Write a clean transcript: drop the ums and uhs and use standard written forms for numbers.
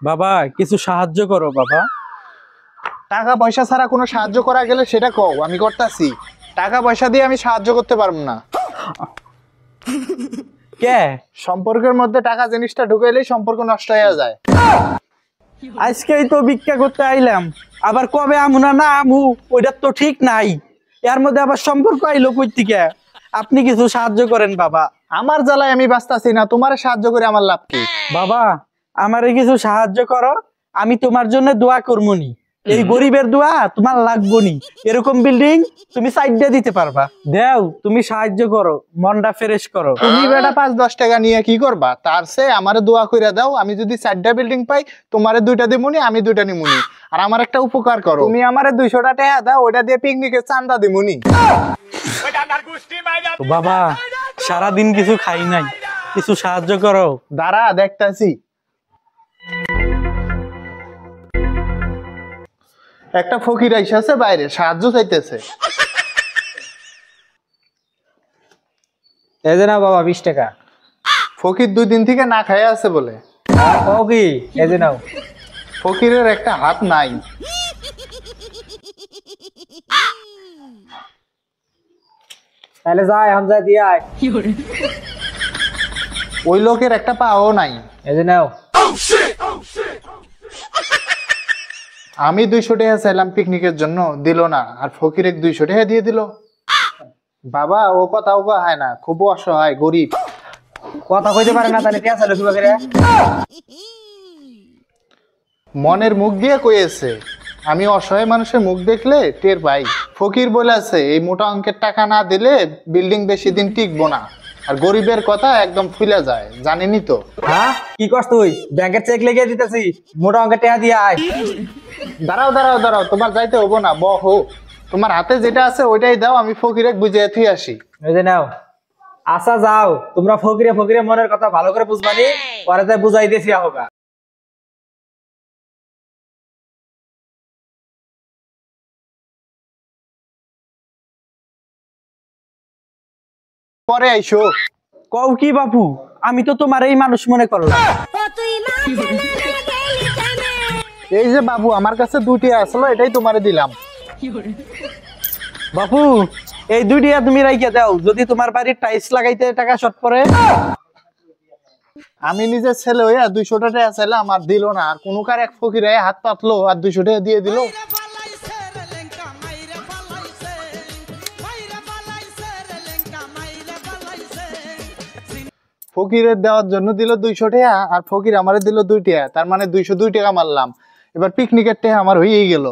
বাবা কিছু সাহায্য করো বাবা। টাকা পয়সা ছাড়া কোনো সাহায্য করা গেলে সেটা কও, আমি করতেছি। টাকা পয়সা দিয়ে আমি সাহায্য করতে পারবো না। কে? সম্পর্কের মধ্যে টাকা জিনিসটা ঢুকাইলেই সম্পর্ক নষ্ট হয়ে যায়। আজকেই তো ভিক্ষা করতে আইলাম, আবার কবে আমু না না আমু ওইটা তো ঠিক নাই। এর মধ্যে আবার সম্পর্ক আইলো কই থেকে? আপনি কিছু সাহায্য করেন বাবা। আমার জ্বালায় আমি বাঁচতাছি না, তোমার সাহায্য করে আমার লাভ কি? বাবা আমারে কিছু সাহায্য করো, আমি তোমার জন্য দোয়া করবনি। এই গরিবের দোয়া তোমার লাগবনি। এরকম বিল্ডিং তুমি সাইডে দিতে পারবা। দেও তুমি সাহায্য করো, মনটা ফ্রেশ করো। তুমি বেটা 5-10 টাকা নিয়ে কি করবা? তার চেয়ে আমারে দোয়া কইরা দাও, আমি যদি 4টা বিল্ডিং পাই তোমারে 2টা দিমুনি, আমি 2টা নিমুনি। আর আমার একটা উপকার করো, তুমি আমারে 200 টাকা দাও, ওটা দিয়ে পিকনিকের চান্দা দিমুনি। বাবা সারাদিন কিছু খাই নাই, কিছু সাহায্য করো। দাঁড়া দেখতাছি। একটা ফকির আইসাছে বাইরে, সাহায্য চাইতেছে। এই যে নাও বাবা 20 টাকা। ফকির 2 দিন থেকে না খাইয়া আছে বলে। ও কি? এই যে নাও। ফকিরের একটা হাত নাই। তাহলে যাই এখন যা দিয়ে আয়। ওই লোকের একটা পাও নাই। এই যে নাও। আমি 200 টাকা চাইলাম পিকনিকের জন্য, দিল না। আর ফকিরে 200 টাকা দিয়ে দিল। বাবা ও কথাও হয় না, খুব অসহায় গরিব। কথা কইতে পারে না, তাহলে পেঁচা লুকিবা করে। মনের মুখ দিয়ে কইছে, আমি অসহায় মানুষের মুখ দেখলে টের পাই। ফকির বলেছে এই মোটা অঙ্কের টাকা না দিলে বিল্ডিং বেশি দিন টিকবো না। আর গরিবের কথা একদম ফুলে যায়, জানেনই তো। হ্যাঁ কি করছ তুই? ব্যাংকের চেক লিখে দিতেছি, মোটা অঙ্কের টাকা দিয়ে আয়। দাঁড়াও দাঁড়াও দাঁড়াও, তোমার যাইতে হবো না, বহো। তোমার হাতে যেটা আছে ওইটাই দাও, আমি ফকিরে বুঝিয়ে থুই আসি। এই যে নাও। আচ্ছা যাও, তোমরা ফকিরে ফকিরে মনের কথা ভালো করে বুঝবানি, পরে তাই বুঝাই দিয়েছি হোক। পরে আইসো। কও কি বাপু, আমি তো তোমার এই মানুষ মনে করলাম। এই যে বাবু, আমার কাছে 2টি আসলো, এটাই তোমারে দিলাম। বাপু এই 2টা তুমি রাইখা দাও, যদি তোমার বাড়ির টাইলস লাগাইতে টাকা শর্ট পড়ে। আমি নিজের ছেলে হইয়া 200 টাকা চাইলাম আর দিল না। আর কোনো কার এক ফকিরে হাত পাতলো আর 200 টাকা দিয়ে দিল। ফকিরের দেওয়ার জন্য দিল 200 টাকা, আর ফকির আমারে দিল 2 টাকা। তার মানে 202 টাকা মারলাম। এবার পিকনিকের টাকা আমার হয়েই গেল।